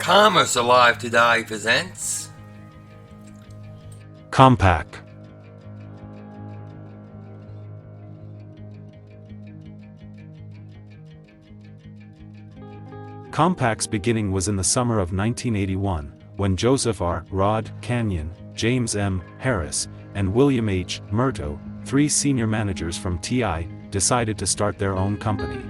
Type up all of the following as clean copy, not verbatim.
Commerce Alive Today presents Compaq. Compaq's beginning was in the summer of 1981, when Joseph R. Rod Canyon, James M. Harris, and William H. Murto, three senior managers from TI, decided to start their own company.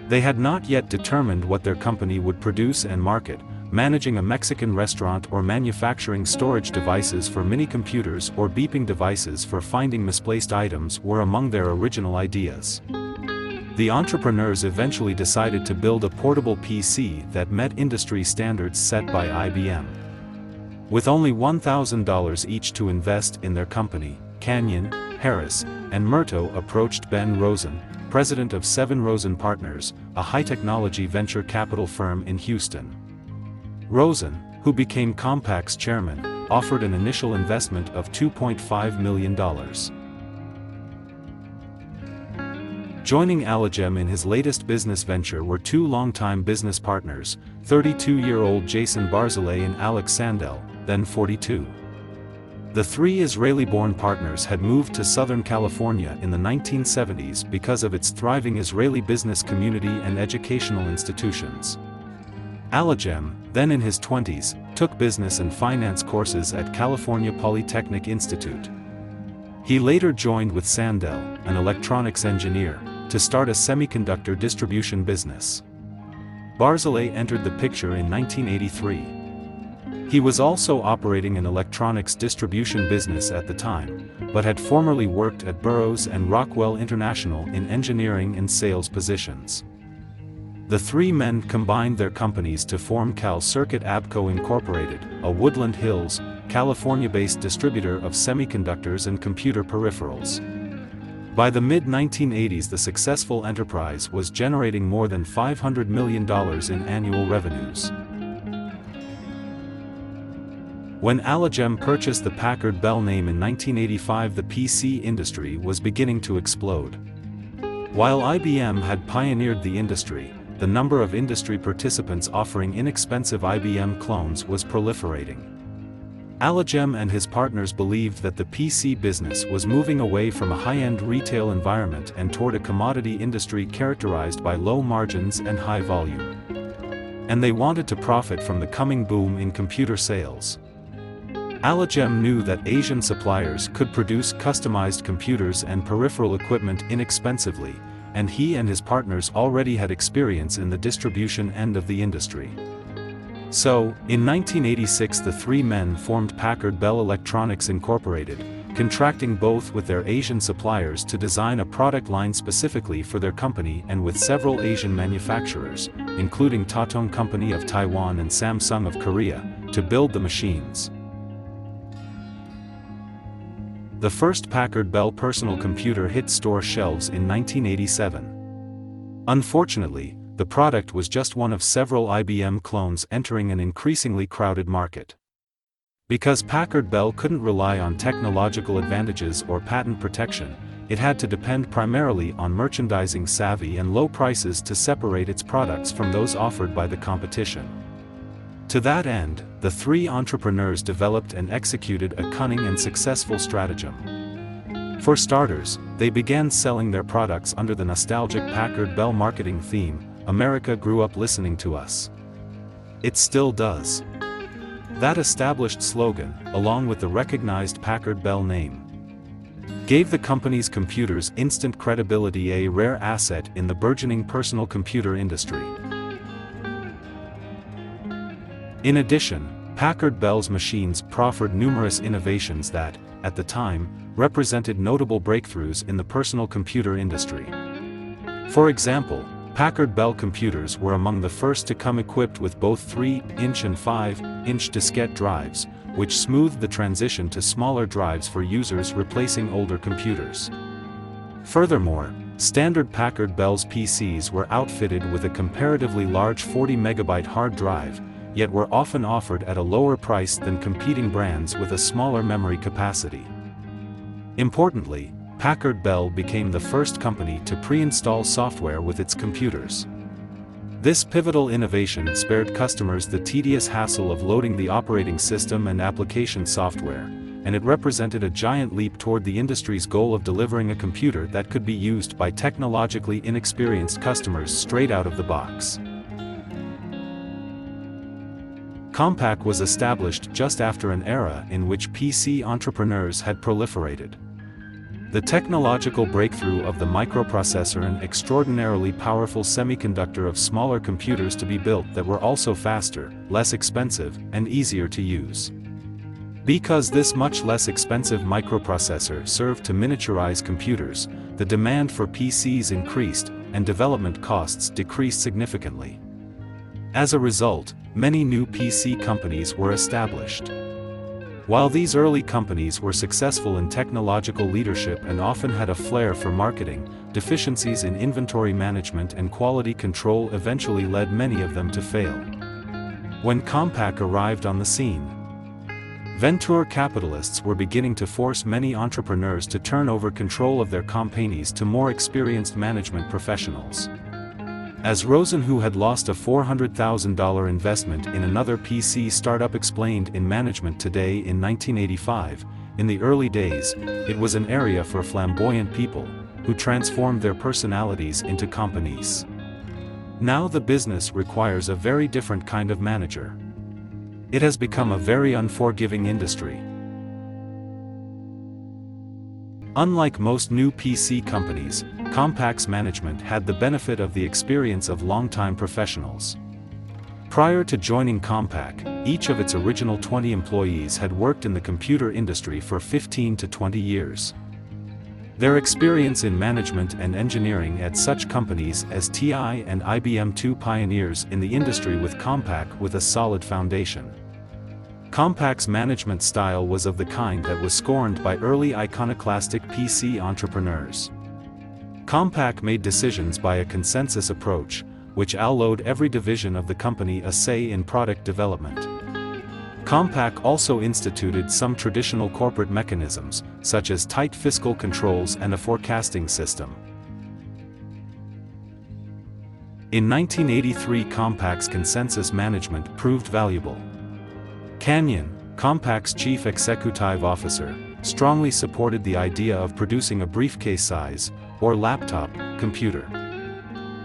They had not yet determined what their company would produce and market. Managing a Mexican restaurant or manufacturing storage devices for mini-computers or beeping devices for finding misplaced items were among their original ideas. The entrepreneurs eventually decided to build a portable PC that met industry standards set by IBM. With only $1,000 each to invest in their company, Canyon, Harris, and Murto approached Ben Rosen, president of Seven Rosen Partners, a high-technology venture capital firm in Houston. Rosen, who became Compaq's chairman, offered an initial investment of $2.5 million. Joining Allegem in his latest business venture were two longtime business partners, 32-year-old Jason Barzilay and Alex Sandel, then 42. The three Israeli-born partners had moved to Southern California in the 1970s because of its thriving Israeli business community and educational institutions. Allegem, then in his 20s, took business and finance courses at California Polytechnic Institute. He later joined with Sandel, an electronics engineer, to start a semiconductor distribution business. Barzilay entered the picture in 1983. He was also operating an electronics distribution business at the time, but had formerly worked at Burroughs and Rockwell International in engineering and sales positions. The three men combined their companies to form Cal Circuit Abco Incorporated, a Woodland Hills, California-based distributor of semiconductors and computer peripherals. By the mid-1980s, the successful enterprise was generating more than $500 million in annual revenues. When Allegem purchased the Packard Bell name in 1985, the PC industry was beginning to explode. While IBM had pioneered the industry, the number of industry participants offering inexpensive IBM clones was proliferating. Allegem and his partners believed that the PC business was moving away from a high-end retail environment and toward a commodity industry characterized by low margins and high volume. And they wanted to profit from the coming boom in computer sales. Allegem knew that Asian suppliers could produce customized computers and peripheral equipment inexpensively, and he and his partners already had experience in the distribution end of the industry. So, in 1986, the three men formed Packard Bell Electronics Incorporated, contracting both with their Asian suppliers to design a product line specifically for their company and with several Asian manufacturers, including Tatung Company of Taiwan and Samsung of Korea, to build the machines. The first Packard Bell personal computer hit store shelves in 1987. Unfortunately, the product was just one of several IBM clones entering an increasingly crowded market. Because Packard Bell couldn't rely on technological advantages or patent protection, it had to depend primarily on merchandising savvy and low prices to separate its products from those offered by the competition. To that end, the three entrepreneurs developed and executed a cunning and successful stratagem. For starters, they began selling their products under the nostalgic Packard Bell marketing theme, "America grew up listening to us. It still does." That established slogan, along with the recognized Packard Bell name, gave the company's computers instant credibility, a rare asset in the burgeoning personal computer industry. In addition, Packard Bell's machines proffered numerous innovations that, at the time, represented notable breakthroughs in the personal computer industry. For example, Packard Bell computers were among the first to come equipped with both 3-inch and 5-inch diskette drives, which smoothed the transition to smaller drives for users replacing older computers. Furthermore, standard Packard Bell's PCs were outfitted with a comparatively large 40-megabyte hard drive, yet were often offered at a lower price than competing brands with a smaller memory capacity. Importantly, Packard Bell became the first company to pre-install software with its computers. This pivotal innovation spared customers the tedious hassle of loading the operating system and application software, and it represented a giant leap toward the industry's goal of delivering a computer that could be used by technologically inexperienced customers straight out of the box. Compaq was established just after an era in which PC entrepreneurs had proliferated. The technological breakthrough of the microprocessor, an extraordinarily powerful semiconductor of smaller computers to be built that were also faster, less expensive, and easier to use. Because this much less expensive microprocessor served to miniaturize computers, the demand for PCs increased, and development costs decreased significantly. As a result, many new PC companies were established. While these early companies were successful in technological leadership and often had a flair for marketing, deficiencies in inventory management and quality control eventually led many of them to fail. When Compaq arrived on the scene, venture capitalists were beginning to force many entrepreneurs to turn over control of their companies to more experienced management professionals. As Rosen, who had lost a $400,000 investment in another PC startup, explained in Management Today in 1985, in the early days, it was an area for flamboyant people, who transformed their personalities into companies. Now the business requires a very different kind of manager. It has become a very unforgiving industry. Unlike most new PC companies, Compaq's management had the benefit of the experience of longtime professionals. Prior to joining Compaq, each of its original 20 employees had worked in the computer industry for 15 to 20 years. Their experience in management and engineering at such companies as TI and IBM, two pioneers in the industry, with Compaq with a solid foundation. Compaq's management style was of the kind that was scorned by early iconoclastic PC entrepreneurs. Compaq made decisions by a consensus approach, which allowed every division of the company a say in product development. Compaq also instituted some traditional corporate mechanisms, such as tight fiscal controls and a forecasting system. In 1983, Compaq's consensus management proved valuable. Canyon, Compaq's chief executive officer, strongly supported the idea of producing a briefcase-size, or laptop, computer.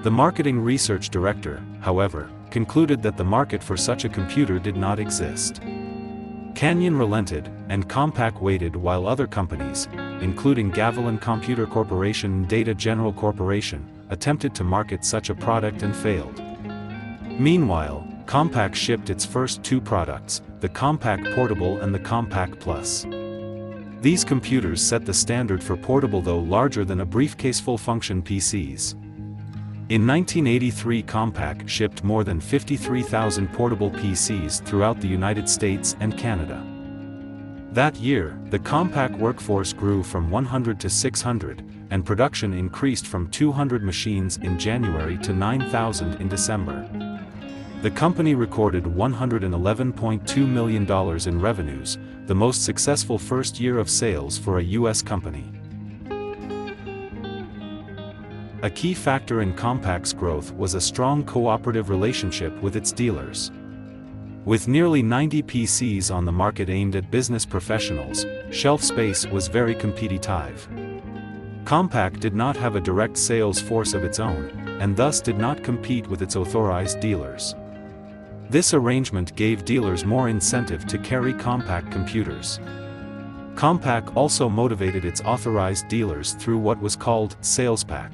The marketing research director, however, concluded that the market for such a computer did not exist. Canyon relented, and Compaq waited while other companies, including Gavilan Computer Corporation and Data General Corporation, attempted to market such a product and failed. Meanwhile, Compaq shipped its first two products, the Compaq Portable and the Compaq Plus. These computers set the standard for portable, though larger than a briefcase full-function PCs. In 1983, Compaq shipped more than 53,000 portable PCs throughout the United States and Canada. That year, the Compaq workforce grew from 100 to 600, and production increased from 200 machines in January to 9,000 in December. The company recorded $111.2 million in revenues, the most successful first year of sales for a U.S. company. A key factor in Compaq's growth was a strong cooperative relationship with its dealers. With nearly 90 PCs on the market aimed at business professionals, shelf space was very competitive. Compaq did not have a direct sales force of its own, and thus did not compete with its authorized dealers. This arrangement gave dealers more incentive to carry Compaq computers. Compaq also motivated its authorized dealers through what was called sales pack,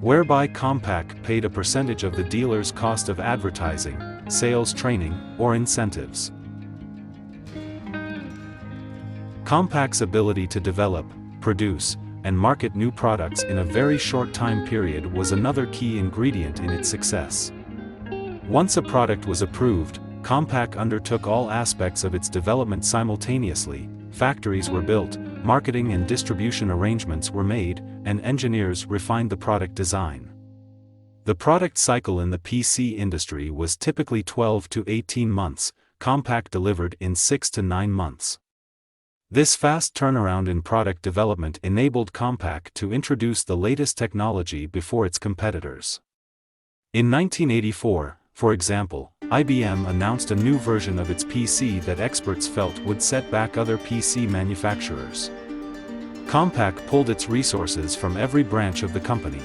whereby Compaq paid a percentage of the dealer's cost of advertising, sales training, or incentives. Compaq's ability to develop, produce, and market new products in a very short time period was another key ingredient in its success. Once a product was approved, Compaq undertook all aspects of its development simultaneously. Factories were built, marketing and distribution arrangements were made, and engineers refined the product design. The product cycle in the PC industry was typically 12 to 18 months, Compaq delivered in 6 to 9 months. This fast turnaround in product development enabled Compaq to introduce the latest technology before its competitors. In 1984, for example, IBM announced a new version of its PC that experts felt would set back other PC manufacturers. Compaq pulled its resources from every branch of the company,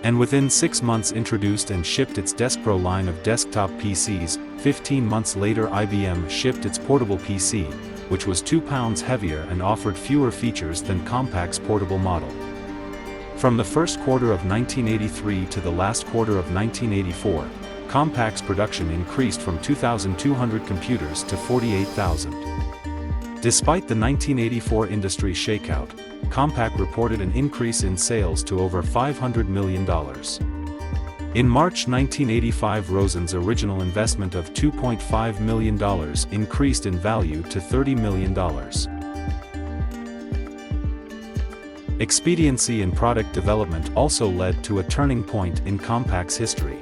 and within 6 months introduced and shipped its DeskPro line of desktop PCs. 15 months later IBM shipped its portable PC, which was 2 pounds heavier and offered fewer features than Compaq's portable model. From the first quarter of 1983 to the last quarter of 1984, Compaq's production increased from 2,200 computers to 48,000. Despite the 1984 industry shakeout, Compaq reported an increase in sales to over $500 million. In March 1985, Rosen's original investment of $2.5 million increased in value to $30 million. Expediency in product development also led to a turning point in Compaq's history.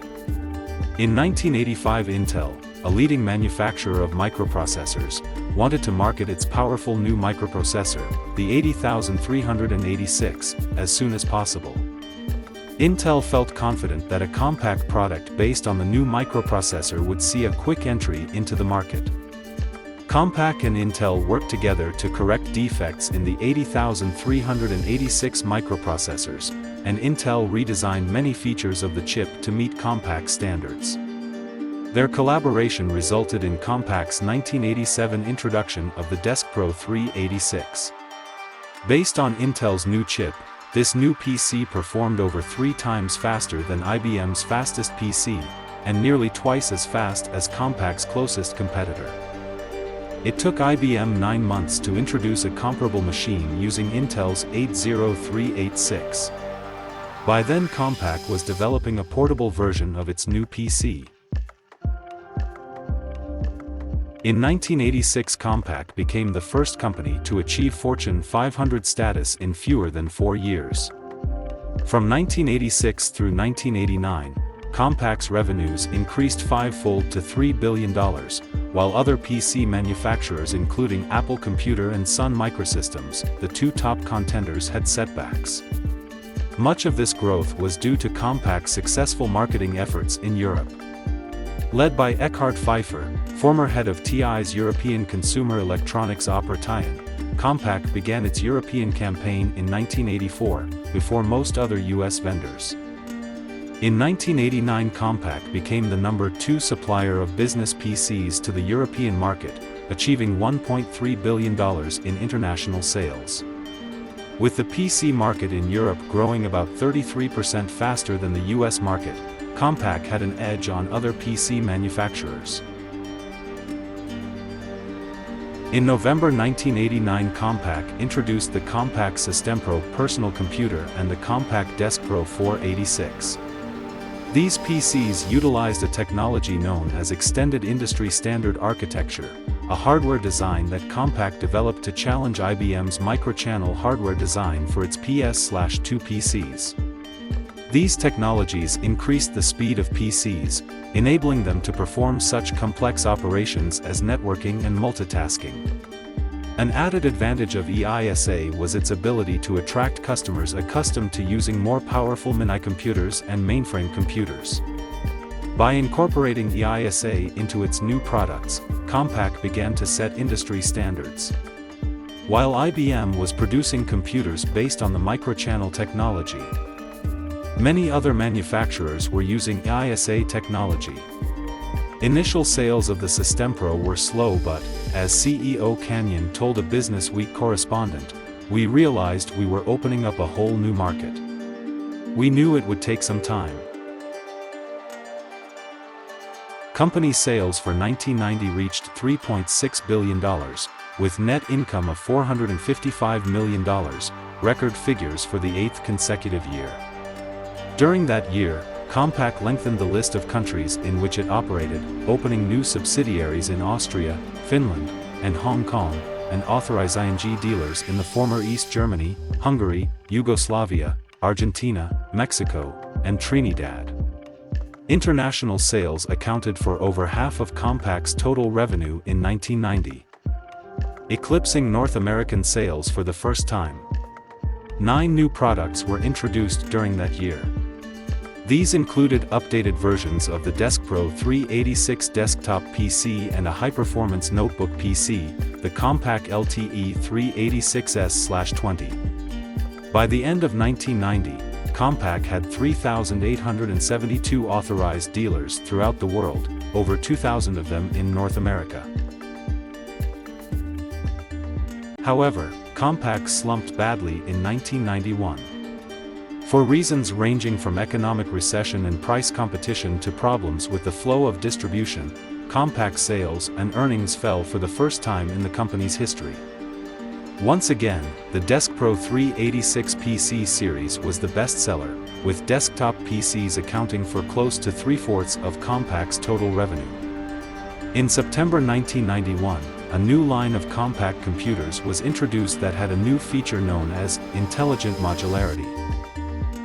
In 1985, Intel, a leading manufacturer of microprocessors, wanted to market its powerful new microprocessor, the 80386, as soon as possible. Intel felt confident that a Compaq product based on the new microprocessor would see a quick entry into the market. Compaq and Intel worked together to correct defects in the 80386 microprocessors, and Intel redesigned many features of the chip to meet Compaq standards. Their collaboration resulted in Compaq's 1987 introduction of the DeskPro 386. Based on Intel's new chip, this new PC performed over 3 times faster than IBM's fastest PC, and nearly twice as fast as Compaq's closest competitor. It took IBM 9 months to introduce a comparable machine using Intel's 80386. By then Compaq was developing a portable version of its new PC. In 1986, Compaq became the first company to achieve Fortune 500 status in fewer than 4 years. From 1986 through 1989, Compaq's revenues increased fivefold to $3 billion, while other PC manufacturers including Apple Computer and Sun Microsystems, the 2 top contenders, had setbacks. Much of this growth was due to Compaq's successful marketing efforts in Europe. Led by Eckhard Pfeiffer, former head of TI's European consumer electronics Operation, Compaq began its European campaign in 1984, before most other US vendors. In 1989, Compaq became the number 2 supplier of business PCs to the European market, achieving $1.3 billion in international sales. With the PC market in Europe growing about 33% faster than the US market, Compaq had an edge on other PC manufacturers. In November 1989, Compaq introduced the Compaq SystemPro personal computer and the Compaq DeskPro 486. These PCs utilized a technology known as Extended Industry Standard Architecture, a hardware design that Compaq developed to challenge IBM's microchannel hardware design for its PS/2 PCs. These technologies increased the speed of PCs, enabling them to perform such complex operations as networking and multitasking. An added advantage of EISA was its ability to attract customers accustomed to using more powerful mini computers and mainframe computers. By incorporating EISA into its new products, Compaq began to set industry standards. While IBM was producing computers based on the microchannel technology, many other manufacturers were using EISA technology. Initial sales of the SystemPro were slow, but, as CEO Canyon told a Business Week correspondent, "We realized we were opening up a whole new market. We knew it would take some time." Company sales for 1990 reached $3.6 billion, with net income of $455 million, record figures for the 8th consecutive year. During that year, Compaq lengthened the list of countries in which it operated, opening new subsidiaries in Austria, Finland, and Hong Kong, and authorizing dealers in the former East Germany, Hungary, Yugoslavia, Argentina, Mexico, and Trinidad. International sales accounted for over half of Compaq's total revenue in 1990, eclipsing North American sales for the first time. 9 new products were introduced during that year. These included updated versions of the DeskPro 386 desktop PC and a high-performance notebook PC, the Compaq LTE 386S/20. By the end of 1990, Compaq had 3,872 authorized dealers throughout the world, over 2,000 of them in North America. However, Compaq slumped badly in 1991. For reasons ranging from economic recession and price competition to problems with the flow of distribution, Compaq sales and earnings fell for the first time in the company's history. Once again, the DeskPro 386 PC series was the best-seller, with desktop PCs accounting for close to 3/4 of Compaq's total revenue. In September 1991, a new line of Compaq computers was introduced that had a new feature known as intelligent modularity.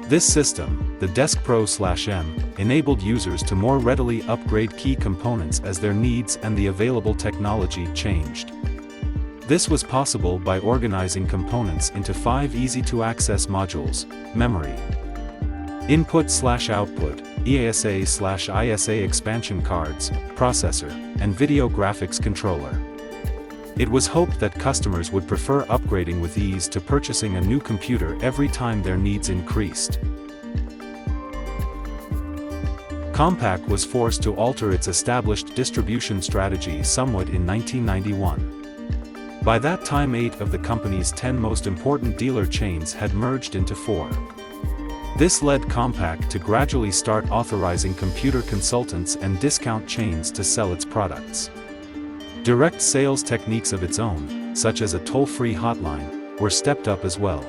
This system, the DeskPro/M, enabled users to more readily upgrade key components as their needs and the available technology changed. This was possible by organizing components into 5 easy-to-access modules: memory, input/output, EASA/ISA expansion cards, processor, and video graphics controller. It was hoped that customers would prefer upgrading with ease to purchasing a new computer every time their needs increased. Compaq was forced to alter its established distribution strategy somewhat in 1991. By that time 8 of the company's 10 most important dealer chains had merged into 4. This led Compaq to gradually start authorizing computer consultants and discount chains to sell its products. Direct sales techniques of its own, such as a toll-free hotline, were stepped up as well.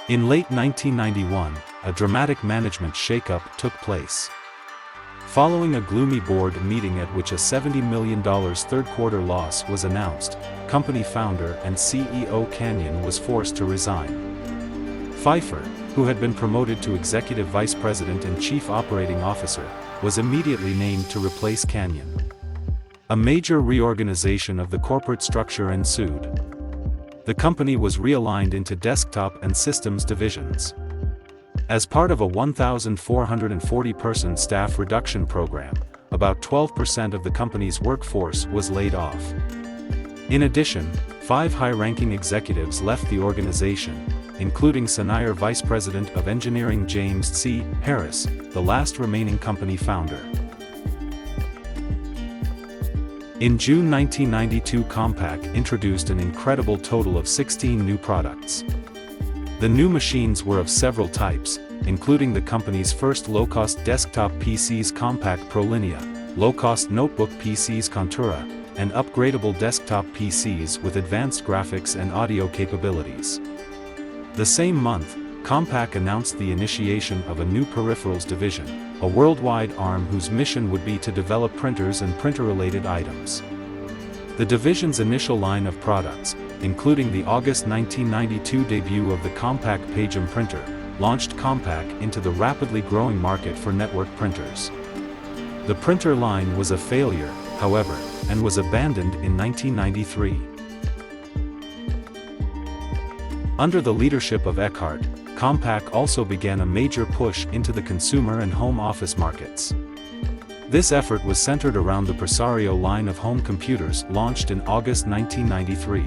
In late 1991, a dramatic management shakeup took place. Following a gloomy board meeting at which a $70 million third-quarter loss was announced, company founder and CEO Canyon was forced to resign. Pfeiffer, who had been promoted to executive vice president and chief operating officer, was immediately named to replace Canyon. A major reorganization of the corporate structure ensued. The company was realigned into desktop and systems divisions. As part of a 1,440-person staff reduction program, about 12% of the company's workforce was laid off. In addition, 5 high-ranking executives left the organization, including Senior Vice President of Engineering James C. Harris, the last remaining company founder. In June 1992, Compaq introduced an incredible total of 16 new products. The new machines were of several types, including the company's first low-cost desktop PCs Compaq ProLinea, low-cost notebook PCs Contura, and upgradable desktop PCs with advanced graphics and audio capabilities. The same month, Compaq announced the initiation of a new peripherals division, a worldwide arm whose mission would be to develop printers and printer-related items. The division's initial line of products, including the August 1992 debut of the Compaq Pagem printer, launched Compaq into the rapidly growing market for network printers. The printer line was a failure, however, and was abandoned in 1993. Under the leadership of Eckhart, Compaq also began a major push into the consumer and home office markets. This effort was centered around the Presario line of home computers launched in August 1993.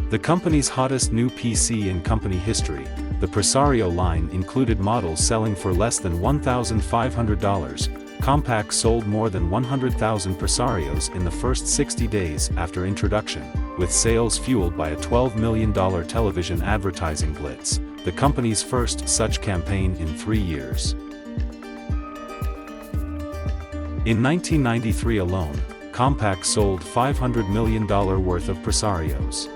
The company's hottest new PC in company history, the Presario line included models selling for less than $1,500. Compaq sold more than 100,000 Presarios in the first 60 days after introduction, with sales fueled by a $12 million television advertising blitz, the company's first such campaign in 3 years. In 1993 alone, Compaq sold $500 million worth of Presarios.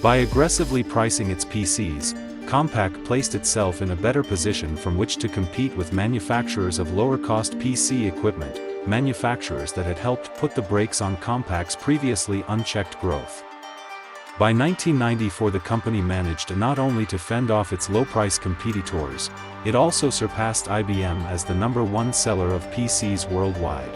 By aggressively pricing its PCs, Compaq placed itself in a better position from which to compete with manufacturers of lower-cost PC equipment, manufacturers that had helped put the brakes on Compaq's previously unchecked growth. By 1994, the company managed not only to fend off its low-price competitors, it also surpassed IBM as the #1 seller of PCs worldwide.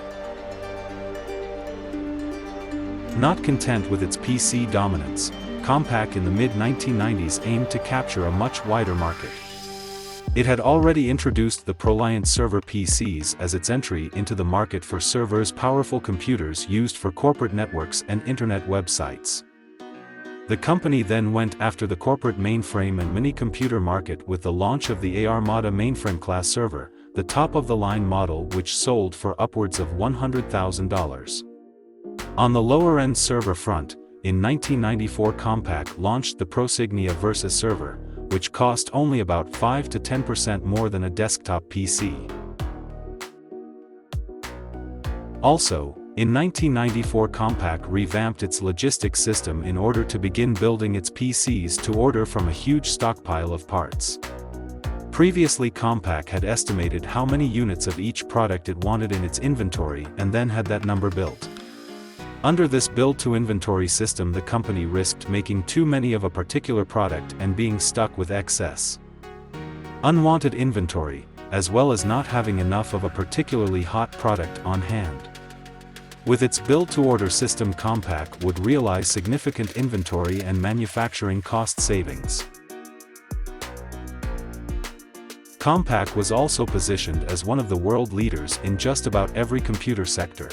Not content with its PC dominance, Compaq in the mid-1990s aimed to capture a much wider market. It had already introduced the ProLiant server PCs as its entry into the market for servers, powerful computers used for corporate networks and internet websites. The company then went after the corporate mainframe and mini-computer market with the launch of the Armada mainframe-class server, the top-of-the-line model which sold for upwards of $100,000. On the lower-end server front, in 1994 Compaq launched the Prosignia Versa server, which cost only about 5 to 10% more than a desktop PC. Also, in 1994 Compaq revamped its logistics system in order to begin building its PCs to order from a huge stockpile of parts. Previously Compaq had estimated how many units of each product it wanted in its inventory and then had that number built. Under this build-to-inventory system the company risked making too many of a particular product and being stuck with excess unwanted inventory, as well as not having enough of a particularly hot product on hand. With its build-to-order system Compaq would realize significant inventory and manufacturing cost savings. Compaq was also positioned as one of the world leaders in just about every computer sector.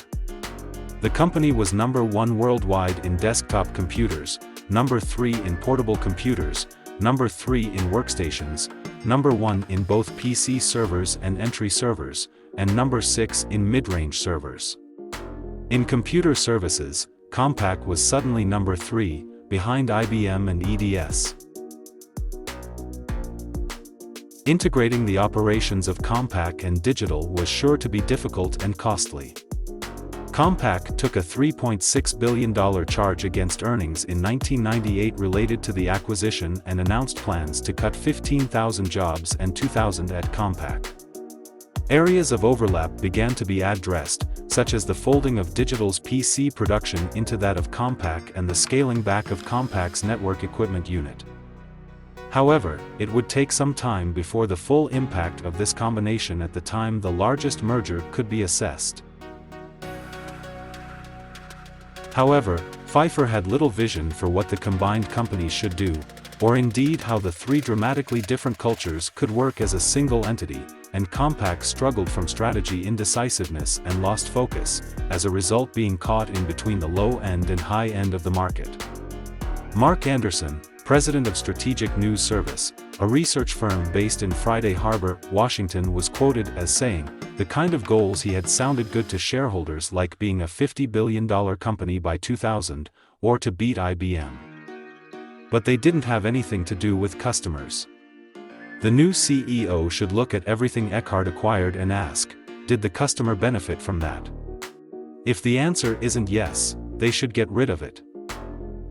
The company was number 1 worldwide in desktop computers, number 3 in portable computers, number 3 in workstations, number 1 in both PC servers and entry servers, and number 6 in mid-range servers. In computer services, Compaq was suddenly number 3, behind IBM and EDS. Integrating the operations of Compaq and digital was sure to be difficult and costly. Compaq took a $3.6 billion charge against earnings in 1998 related to the acquisition and announced plans to cut 15,000 jobs and 2,000 at Compaq. Areas of overlap began to be addressed, such as the folding of Digital's PC production into that of Compaq and the scaling back of Compaq's network equipment unit. However, it would take some time before the full impact of this combination at the time the largest merger could be assessed. However, Pfeiffer had little vision for what the combined company should do, or indeed how the three dramatically different cultures could work as a single entity, and Compaq struggled from strategy indecisiveness and lost focus, as a result being caught in between the low end and high end of the market. Mark Anderson, president of Strategic News Service, a research firm based in Friday Harbor, Washington, was quoted as saying, "The kind of goals he had sounded good to shareholders, like being a $50 billion company by 2000, or to beat IBM. But they didn't have anything to do with customers." The new CEO should look at everything Eckhart acquired and ask, did the customer benefit from that? If the answer isn't yes, they should get rid of it.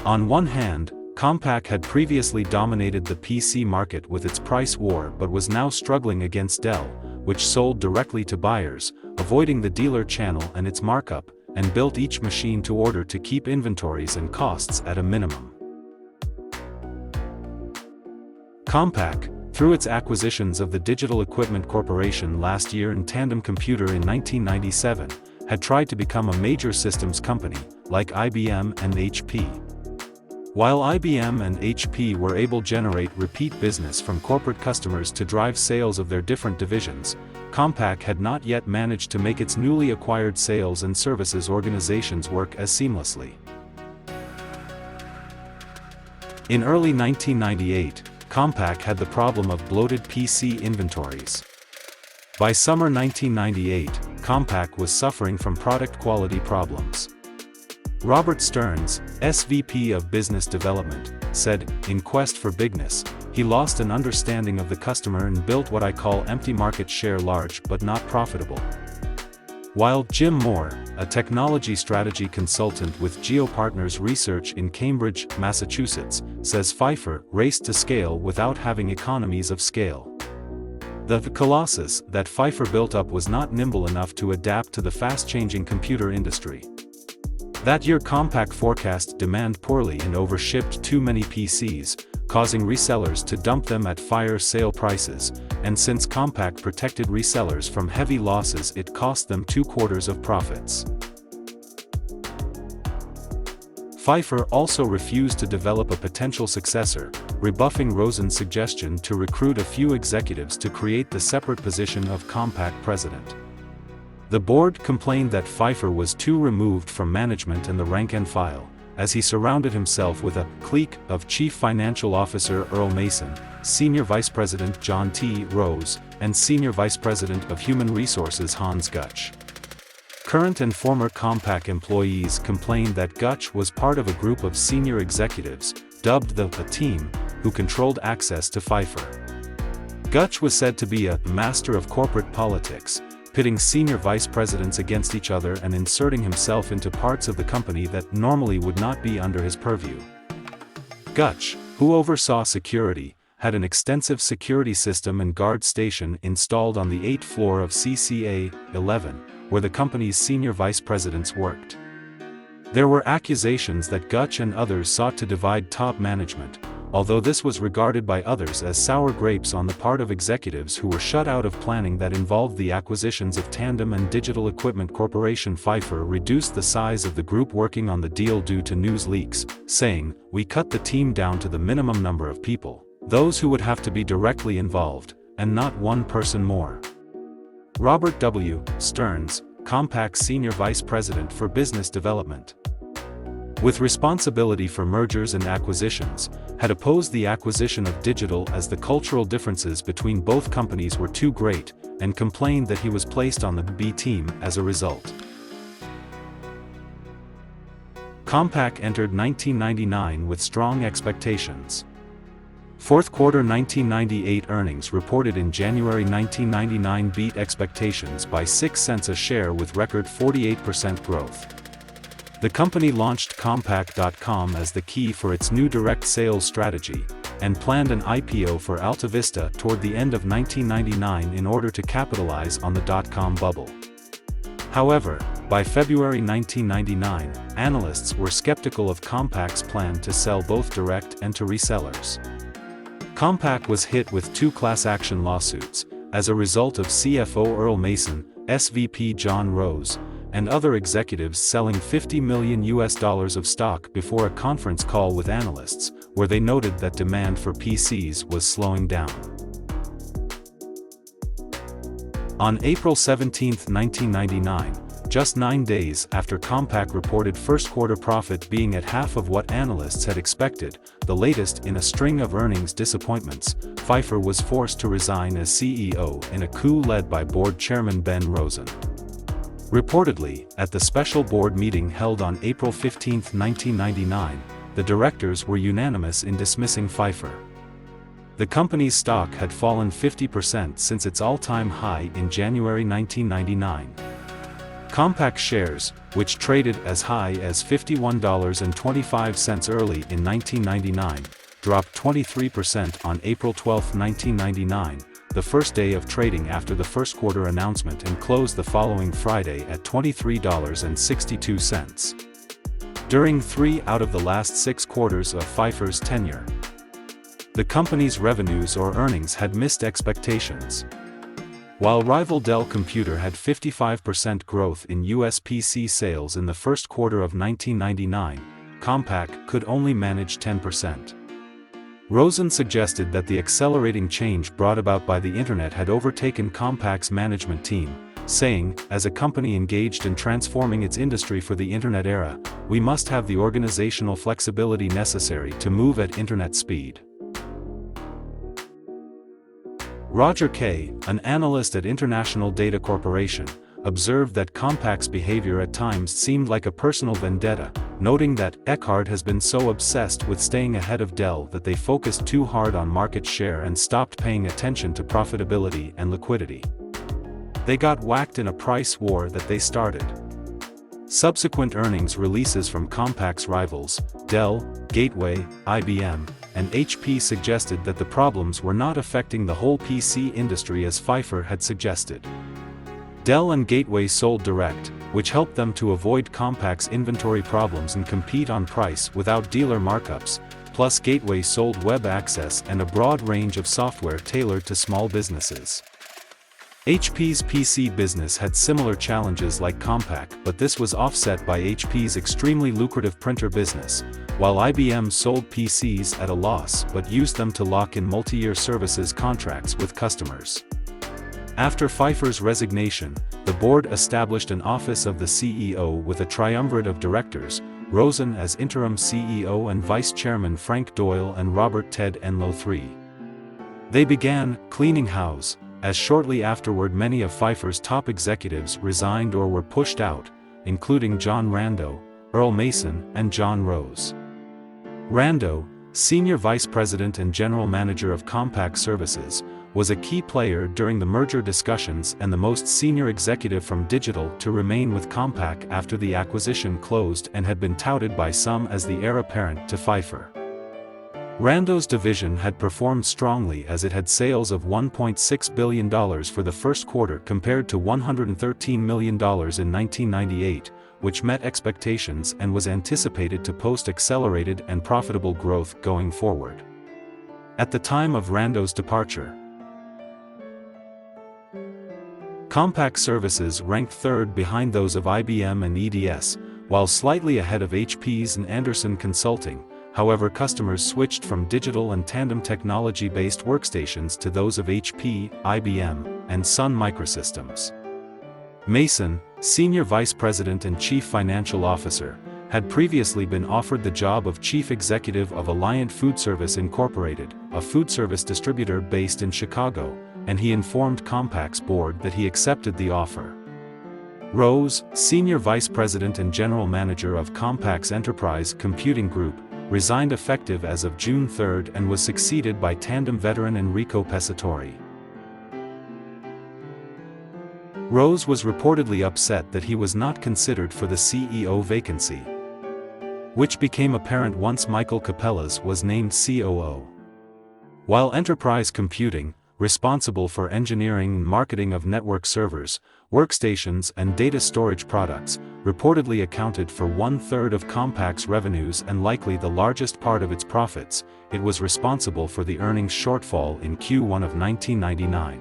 On one hand, Compaq had previously dominated the PC market with its price war but was now struggling against Dell, which sold directly to buyers, avoiding the dealer channel and its markup, and built each machine to order to keep inventories and costs at a minimum. Compaq, through its acquisitions of the Digital Equipment Corporation last year and Tandem Computer in 1997, had tried to become a major systems company, like IBM and HP. While IBM and HP were able to generate repeat business from corporate customers to drive sales of their different divisions, Compaq had not yet managed to make its newly acquired sales and services organizations work as seamlessly. In early 1998, Compaq had the problem of bloated PC inventories. By summer 1998, Compaq was suffering from product quality problems. Robert Stearns, SVP of Business Development, said, "In quest for bigness, he lost an understanding of the customer and built what I call empty market share, large but not profitable." While Jim Moore, a technology strategy consultant with GeoPartners Research in Cambridge, Massachusetts, says Pfeiffer raced to scale without having economies of scale. The colossus that Pfeiffer built up was not nimble enough to adapt to the fast-changing computer industry. That year Compaq forecast demand poorly and overshipped too many PCs, causing resellers to dump them at fire sale prices, and since Compaq protected resellers from heavy losses, it cost them 2/4 of profits. Pfeiffer also refused to develop a potential successor, rebuffing Rosen's suggestion to recruit a few executives to create the separate position of Compaq president. The board complained that Pfeiffer was too removed from management and the rank and file, as he surrounded himself with a clique of Chief Financial Officer Earl Mason, Senior Vice President John T. Rose, and Senior Vice President of Human Resources Hans Gutsch. Current and former Compaq employees complained that Gutsch was part of a group of senior executives, dubbed the A Team, who controlled access to Pfeiffer. Gutsch was said to be a master of corporate politics, pitting senior vice presidents against each other and inserting himself into parts of the company that normally would not be under his purview. Gutsch, who oversaw security, had an extensive security system and guard station installed on the 8th floor of CCA 11, where the company's senior vice presidents worked. There were accusations that Gutsch and others sought to divide top management, although this was regarded by others as sour grapes on the part of executives who were shut out of planning that involved the acquisitions of Tandem and Digital Equipment Corporation. Pfeiffer reduced the size of the group working on the deal due to news leaks, saying, "We cut the team down to the minimum number of people, those who would have to be directly involved, and not one person more." Robert W. Stearns, Compaq's Senior Vice President for Business Development, with responsibility for mergers and acquisitions, had opposed the acquisition of Digital as the cultural differences between both companies were too great, and complained that he was placed on the B team as a result. Compaq entered 1999 with strong expectations. Fourth quarter 1998 earnings reported in January 1999 beat expectations by 6 cents a share with record 48% growth. The company launched Compaq.com as the key for its new direct sales strategy, and planned an IPO for Alta Vista toward the end of 1999 in order to capitalize on the dot-com bubble. However, by February 1999, analysts were skeptical of Compaq's plan to sell both direct and to resellers. Compaq was hit with 2 class action lawsuits, as a result of CFO Earl Mason, SVP John Rose, and other executives selling $50 million of stock before a conference call with analysts, where they noted that demand for PCs was slowing down. On April 17, 1999, just 9 days after Compaq reported first quarter profit being at half of what analysts had expected, the latest in a string of earnings disappointments, Pfeiffer was forced to resign as CEO in a coup led by board chairman Ben Rosen. Reportedly, at the special board meeting held on April 15, 1999, the directors were unanimous in dismissing Pfeiffer. The company's stock had fallen 50% since its all-time high in January 1999. Compaq shares, which traded as high as $51.25 early in 1999, dropped 23% on April 12, 1999, the first day of trading after the first quarter announcement, and closed the following Friday at $23.62. During 3 out of the last 6 quarters of Pfeiffer's tenure, the company's revenues or earnings had missed expectations. While rival Dell Computer had 55% growth in US PC sales in the first quarter of 1999, Compaq could only manage 10%. Rosen suggested that the accelerating change brought about by the Internet had overtaken Compaq's management team, saying, "As a company engaged in transforming its industry for the Internet era, we must have the organizational flexibility necessary to move at Internet speed." Roger Kay, an analyst at International Data Corporation, observed that Compaq's behavior at times seemed like a personal vendetta, noting that Eckhard has been so obsessed with staying ahead of Dell that they focused too hard on market share and stopped paying attention to profitability and liquidity. They got whacked in a price war that they started. Subsequent earnings releases from Compaq's rivals, Dell, Gateway, IBM, and HP suggested that the problems were not affecting the whole PC industry as Pfeiffer had suggested. Dell and Gateway sold direct, which helped them to avoid Compaq's inventory problems and compete on price without dealer markups, plus Gateway sold web access and a broad range of software tailored to small businesses. HP's PC business had similar challenges like Compaq, but this was offset by HP's extremely lucrative printer business, while IBM sold PCs at a loss but used them to lock in multi-year services contracts with customers. After Pfeiffer's resignation, the board established an office of the CEO with a triumvirate of directors, Rosen as interim CEO and vice chairman Frank Doyle and Robert Ted Enlow III. They began cleaning house, as shortly afterward many of Pfeiffer's top executives resigned or were pushed out, including John Rando, Earl Mason, and John Rose. Rando, senior vice president and general manager of Compaq Services, was a key player during the merger discussions and the most senior executive from Digital to remain with Compaq after the acquisition closed and had been touted by some as the heir apparent to Pfeiffer. Rando's division had performed strongly as it had sales of $1.6 billion for the first quarter compared to $113 million in 1998, which met expectations and was anticipated to post accelerated and profitable growth going forward. At the time of Rando's departure, Compaq Services ranked third behind those of IBM and EDS, while slightly ahead of HP's and Andersen Consulting. However, customers switched from Digital and Tandem technology-based workstations to those of HP, IBM, and Sun Microsystems. Mason, senior vice president and chief financial officer, had previously been offered the job of chief executive of Alliant Foodservice Incorporated, a foodservice distributor based in Chicago, and he informed Compaq's board that he accepted the offer. Rose, senior vice president and general manager of Compaq's Enterprise Computing Group, resigned effective as of June 3 and was succeeded by Tandem veteran Enrico Pescatori. Rose was reportedly upset that he was not considered for the CEO vacancy, which became apparent once Michael Capellas was named COO. While Enterprise Computing, responsible for engineering and marketing of network servers, workstations and data storage products, reportedly accounted for 1/3 of Compaq's revenues and likely the largest part of its profits, it was responsible for the earnings shortfall in Q1 of 1999.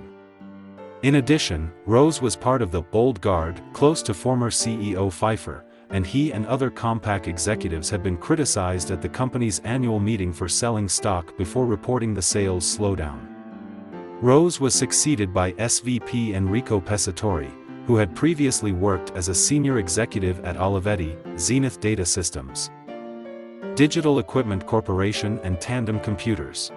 In addition, Rose was part of the old guard, close to former CEO Pfeiffer, and he and other Compaq executives had been criticized at the company's annual meeting for selling stock before reporting the sales slowdown. Rose was succeeded by SVP Enrico Pescatori, who had previously worked as a senior executive at Olivetti, Zenith Data Systems, Digital Equipment Corporation and Tandem Computers.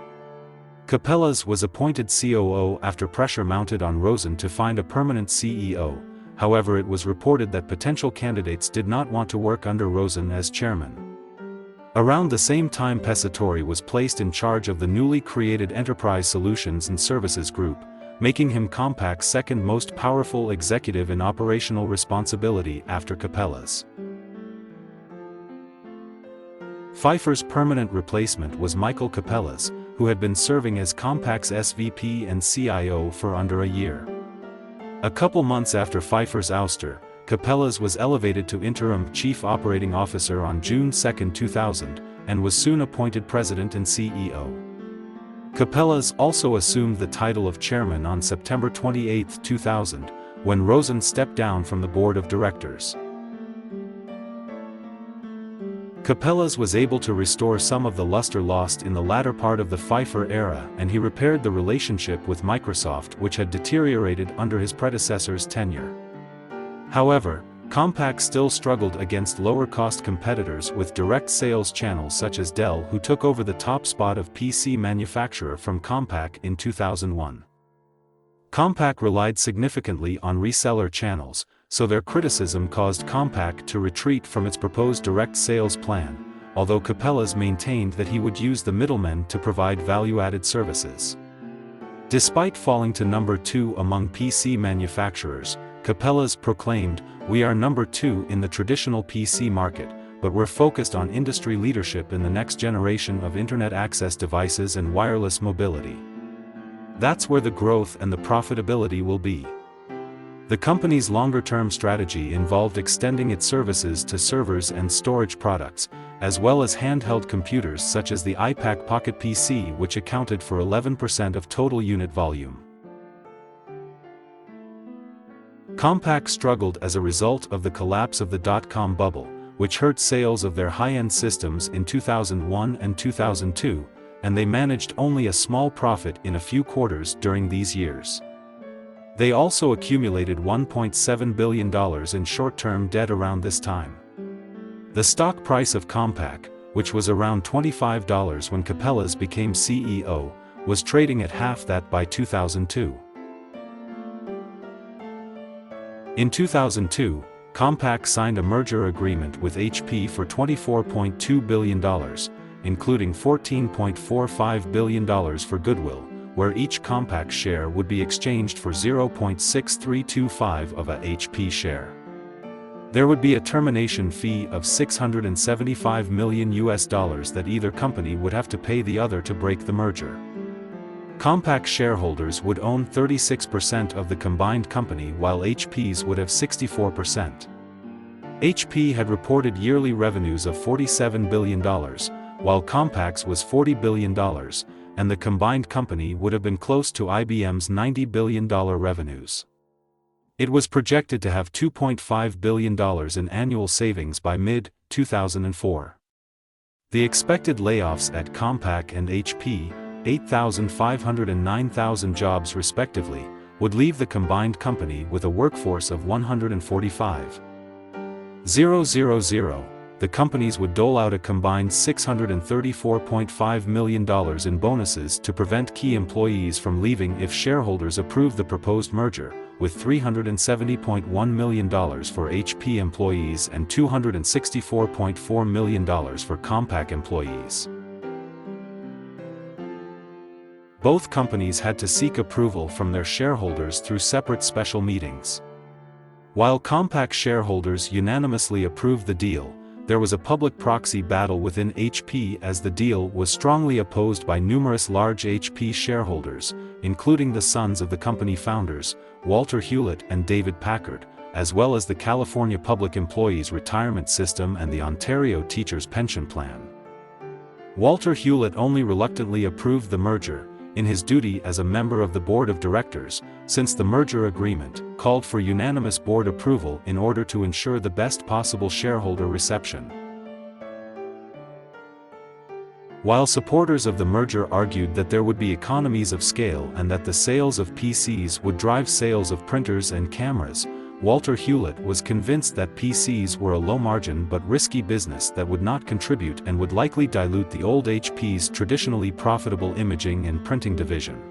Capellas was appointed COO after pressure mounted on Rosen to find a permanent CEO, however it was reported that potential candidates did not want to work under Rosen as chairman. Around the same time Pescatori was placed in charge of the newly created Enterprise Solutions and Services Group, making him Compaq's second most powerful executive in operational responsibility after Capellas. Pfeiffer's permanent replacement was Michael Capellas, who had been serving as Compaq's SVP and CIO for under a year. A couple months after Pfeiffer's ouster, Capellas was elevated to interim chief operating officer on June 2, 2000, and was soon appointed president and CEO. Capellas also assumed the title of chairman on September 28, 2000, when Rosen stepped down from the board of directors. Capellas was able to restore some of the luster lost in the latter part of the Pfeiffer era, and he repaired the relationship with Microsoft which had deteriorated under his predecessor's tenure. However, Compaq still struggled against lower-cost competitors with direct sales channels such as Dell, who took over the top spot of PC manufacturer from Compaq in 2001. Compaq relied significantly on reseller channels, so their criticism caused Compaq to retreat from its proposed direct sales plan, although Capellas maintained that he would use the middlemen to provide value-added services. Despite falling to number 2 among PC manufacturers, Capellas proclaimed, "We are number 2 in the traditional PC market, but we're focused on industry leadership in the next generation of Internet access devices and wireless mobility. That's where the growth and the profitability will be." The company's longer-term strategy involved extending its services to servers and storage products, as well as handheld computers such as the iPad Pocket PC, which accounted for 11% of total unit volume. Compaq struggled as a result of the collapse of the dot-com bubble, which hurt sales of their high-end systems in 2001 and 2002, and they managed only a small profit in a few quarters during these years. They also accumulated $1.7 billion in short-term debt around this time. The stock price of Compaq, which was around $25 when Capellas became CEO, was trading at half that by 2002. In 2002, Compaq signed a merger agreement with HP for $24.2 billion, including $14.45 billion for goodwill, where each Compaq share would be exchanged for 0.6325 of a HP share. There would be a termination fee of $675 million that either company would have to pay the other to break the merger. Compaq shareholders would own 36% of the combined company while HP's would have 64%. HP had reported yearly revenues of $47 billion, while Compaq's was $40 billion, and the combined company would have been close to IBM's $90 billion revenues. It was projected to have $2.5 billion in annual savings by mid-2004. The expected layoffs at Compaq and HP, 8,500 and 9,000 jobs respectively, would leave the combined company with a workforce of 145,000. The companies would dole out a combined $634.5 million in bonuses to prevent key employees from leaving if shareholders approved the proposed merger, with $370.1 million for HP employees and $264.4 million for Compaq employees. Both companies had to seek approval from their shareholders through separate special meetings. While Compaq shareholders unanimously approved the deal, there was a public proxy battle within HP as the deal was strongly opposed by numerous large HP shareholders, including the sons of the company founders, Walter Hewlett and David Packard, as well as the California Public Employees Retirement System and the Ontario Teachers' Pension Plan. Walter Hewlett only reluctantly approved the merger, in his duty as a member of the board of directors, since the merger agreement called for unanimous board approval in order to ensure the best possible shareholder reception. While supporters of the merger argued that there would be economies of scale and that the sales of PCs would drive sales of printers and cameras, Walter Hewlett was convinced that PCs were a low-margin but risky business that would not contribute and would likely dilute the old HP's traditionally profitable imaging and printing division.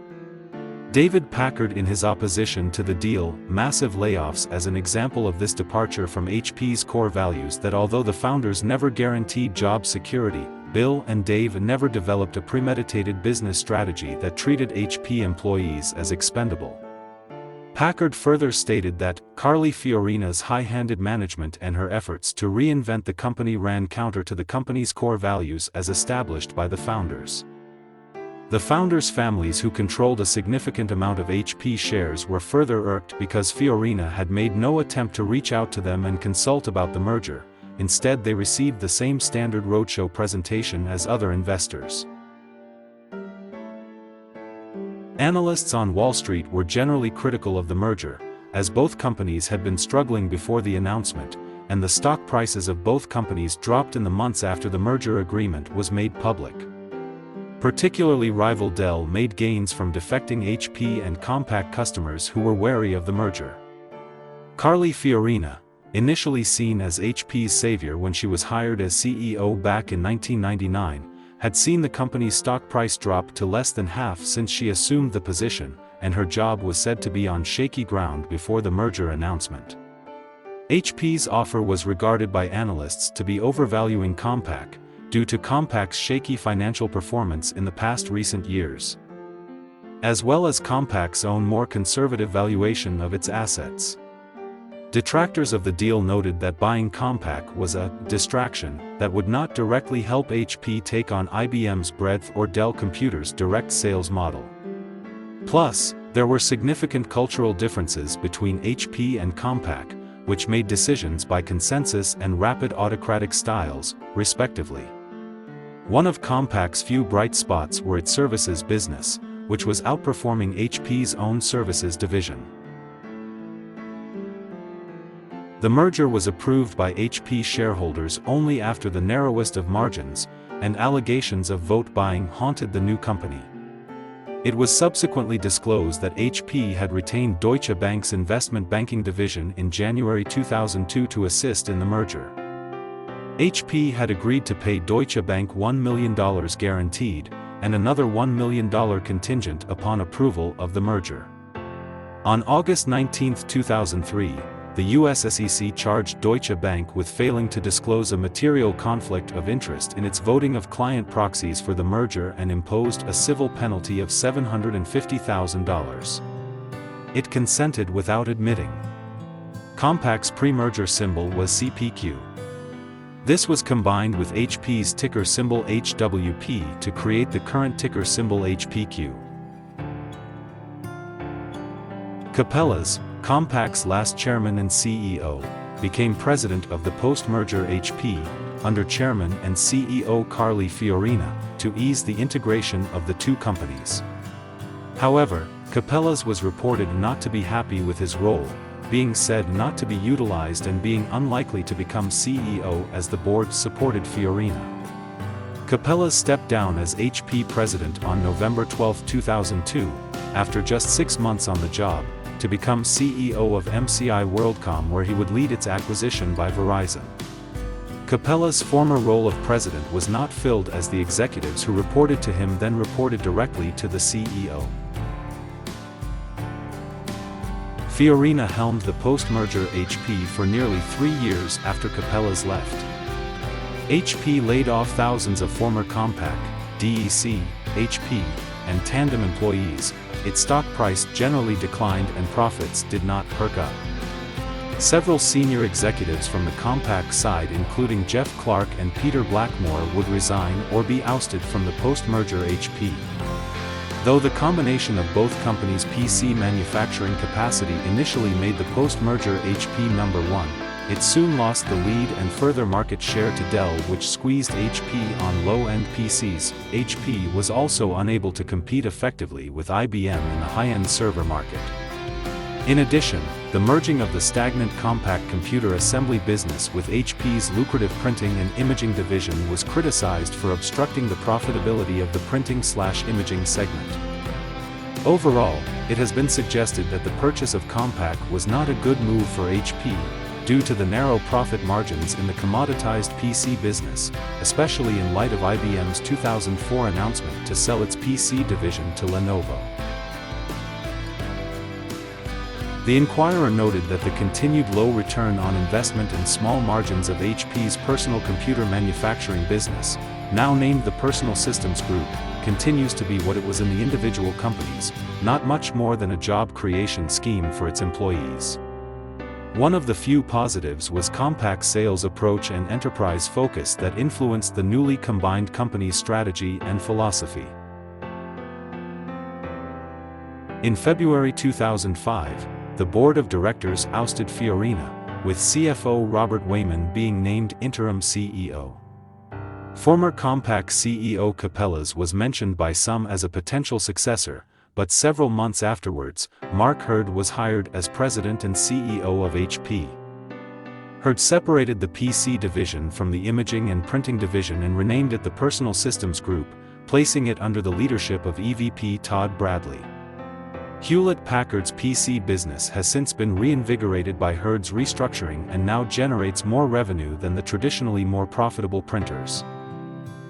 David Packard, in his opposition to the deal, massive layoffs as an example of this departure from HP's core values that although the founders never guaranteed job security, Bill and Dave never developed a premeditated business strategy that treated HP employees as expendable. Packard further stated that Carly Fiorina's high-handed management and her efforts to reinvent the company ran counter to the company's core values as established by the founders. The founders' families who controlled a significant amount of HP shares were further irked because Fiorina had made no attempt to reach out to them and consult about the merger. Instead, they received the same standard roadshow presentation as other investors. Analysts on Wall Street were generally critical of the merger, as both companies had been struggling before the announcement, and the stock prices of both companies dropped in the months after the merger agreement was made public. Particularly rival Dell made gains from defecting HP and Compaq customers who were wary of the merger. Carly Fiorina, initially seen as HP's savior when she was hired as CEO back in 1999, had seen the company's stock price drop to less than half since she assumed the position, and her job was said to be on shaky ground before the merger announcement. HP's offer was regarded by analysts to be overvaluing Compaq, due to Compaq's shaky financial performance in the past recent years, as well as Compaq's own more conservative valuation of its assets. Detractors of the deal noted that buying Compaq was a distraction that would not directly help HP take on IBM's breadth or Dell Computer's direct sales model. Plus, there were significant cultural differences between HP and Compaq, which made decisions by consensus and rapid autocratic styles, respectively. One of Compaq's few bright spots were its services business, which was outperforming HP's own services division. The merger was approved by HP shareholders only after the narrowest of margins, and allegations of vote buying haunted the new company. It was subsequently disclosed that HP had retained Deutsche Bank's investment banking division in January 2002 to assist in the merger. HP had agreed to pay Deutsche Bank $1 million guaranteed, and another $1 million contingent upon approval of the merger. On August 19, 2003, the US SEC charged Deutsche Bank with failing to disclose a material conflict of interest in its voting of client proxies for the merger and imposed a civil penalty of $750,000. It consented without admitting. Compaq's pre-merger symbol was CPQ. This was combined with HP's ticker symbol HWP to create the current ticker symbol HPQ. Capellas, Compaq's last chairman and CEO, became president of the post-merger HP, under chairman and CEO Carly Fiorina, to ease the integration of the two companies. However, Capellas was reported not to be happy with his role, being said not to be utilized and being unlikely to become CEO as the board supported Fiorina. Capellas stepped down as HP president on November 12, 2002, after just 6 months on the job, to become CEO of MCI WorldCom, where he would lead its acquisition by Verizon. Capellas' former role of president was not filled as the executives who reported to him then reported directly to the CEO. Fiorina helmed the post-merger HP for nearly 3 years after Capellas left. HP laid off thousands of former Compaq, DEC, HP, and Tandem employees. Its stock price generally declined and profits did not perk up. Several senior executives from the Compaq side, including Jeff Clark and Peter Blackmore, would resign or be ousted from the post-merger HP. Though the combination of both companies' PC manufacturing capacity initially made the post-merger HP number one, it soon lost the lead and further market share to Dell, which squeezed HP on low-end PCs. HP was also unable to compete effectively with IBM in the high-end server market. In addition, the merging of the stagnant Compaq computer assembly business with HP's lucrative printing and imaging division was criticized for obstructing the profitability of the printing/imaging segment. Overall, it has been suggested that the purchase of Compaq was not a good move for HP, due to the narrow profit margins in the commoditized PC business, especially in light of IBM's 2004 announcement to sell its PC division to Lenovo. The Inquirer noted that the continued low return on investment and small margins of HP's personal computer manufacturing business, now named the Personal Systems Group, continues to be what it was in the individual companies, not much more than a job creation scheme for its employees. One of the few positives was Compaq's sales approach and enterprise focus that influenced the newly combined company's strategy and philosophy. In February 2005, the board of directors ousted Fiorina, with CFO Robert Wayman being named interim CEO. Former Compaq CEO Capellas was mentioned by some as a potential successor, but several months afterwards, Mark Hurd was hired as president and CEO of HP. Hurd separated the PC division from the imaging and printing division and renamed it the Personal Systems Group, placing it under the leadership of EVP Todd Bradley. Hewlett-Packard's PC business has since been reinvigorated by Hurd's restructuring and now generates more revenue than the traditionally more profitable printers.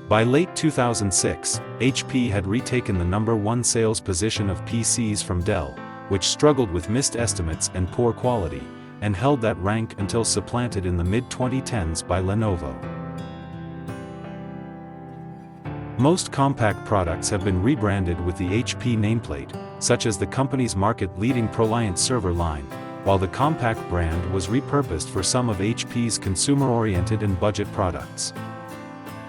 By late 2006, HP had retaken the number one sales position of PCs from Dell, which struggled with missed estimates and poor quality, and held that rank until supplanted in the mid-2010s by Lenovo. Most Compaq products have been rebranded with the HP nameplate, such as the company's market-leading ProLiant server line, while the Compaq brand was repurposed for some of HP's consumer-oriented and budget products.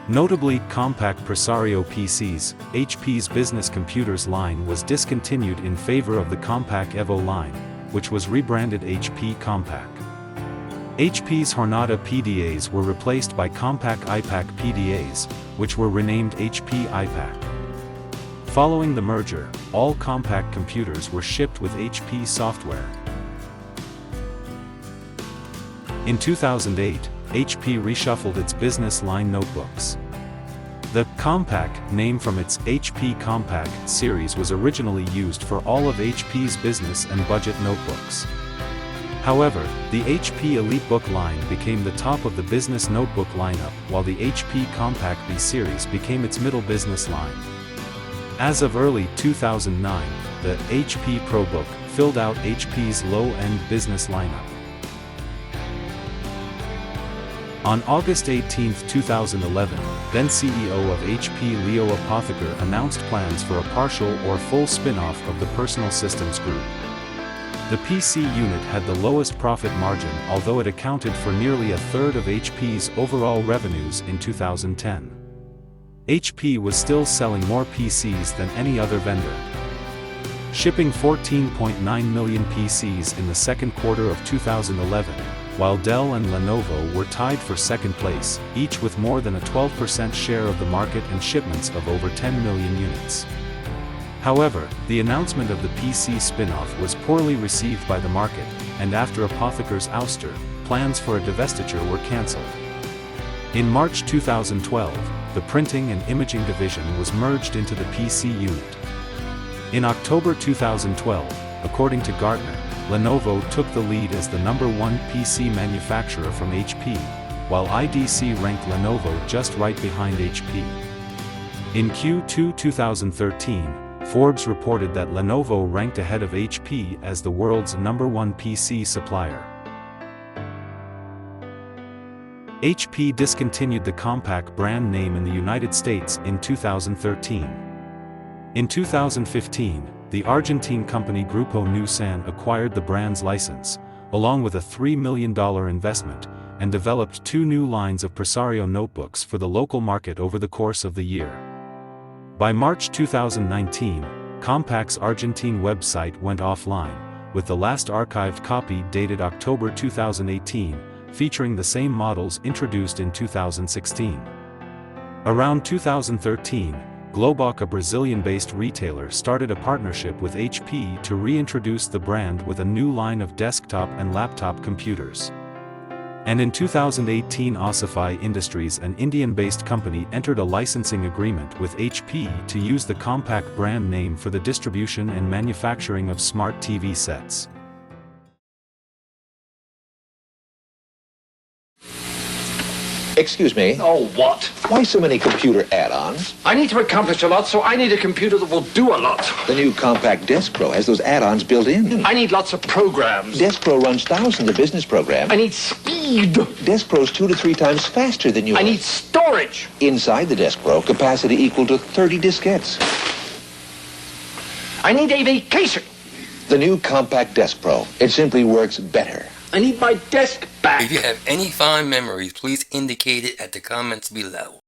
Notably, Compaq Presario PCs, HP's business computers line, was discontinued in favor of the Compaq Evo line, which was rebranded HP Compaq. HP's Hornada PDAs were replaced by Compaq iPAQ PDAs, which were renamed HP iPAQ. Following the merger, all Compaq computers were shipped with HP software. In 2008, HP reshuffled its business line notebooks. The Compaq, name from its HP Compaq series, was originally used for all of HP's business and budget notebooks. However, the HP EliteBook line became the top of the business notebook lineup, while the HP Compaq B series became its middle business line. As of early 2009, the HP ProBook filled out HP's low-end business lineup. On August 18, 2011, then CEO of HP Leo Apotheker announced plans for a partial or full spin-off of the Personal Systems Group. The PC unit had the lowest profit margin, although it accounted for nearly a third of HP's overall revenues in 2010. HP was still selling more PCs than any other vendor, shipping 14.9 million PCs in the second quarter of 2011, while Dell and Lenovo were tied for second place, each with more than a 12% share of the market and shipments of over 10 million units. However, the announcement of the PC spin-off was poorly received by the market, and after Apotheker's ouster, plans for a divestiture were cancelled. In March 2012, the printing and imaging division was merged into the PC unit. In October 2012, according to Gartner, Lenovo took the lead as the #1 PC manufacturer from HP, while IDC ranked Lenovo just right behind HP. In Q2 2013, Forbes reported that Lenovo ranked ahead of HP as the world's #1 PC supplier. HP discontinued the Compaq brand name in the United States in 2013. In 2015, the Argentine company Grupo Nusan acquired the brand's license, along with a $3 million investment, and developed 2 new lines of Presario notebooks for the local market over the course of the year. By March 2019, Compaq's Argentine website went offline, with the last archived copy dated October 2018, featuring the same models introduced in 2016. Around 2013, Globok, a Brazilian-based retailer, started a partnership with HP to reintroduce the brand with a new line of desktop and laptop computers. And in 2018, Ossify Industries, an Indian-based company, entered a licensing agreement with HP to use the Compaq brand name for the distribution and manufacturing of smart TV sets. Excuse me. Oh, what? Why so many computer add-ons? I need to accomplish a lot, so I need a computer that will do a lot. The new Compaq Desk Pro has those add-ons built in. I need lots of programs. Desk Pro runs thousands of business programs. I need speed. Desk Pro's 2 to 3 times faster than yours. I need storage. Inside the Desk Pro, capacity equal to 30 diskettes. I need a vacation. The new Compaq Desk Pro. It simply works better. I need my desk back. If you have any fond memories, please indicate it at the comments below.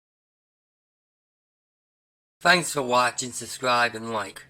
Thanks for watching, subscribe, and like.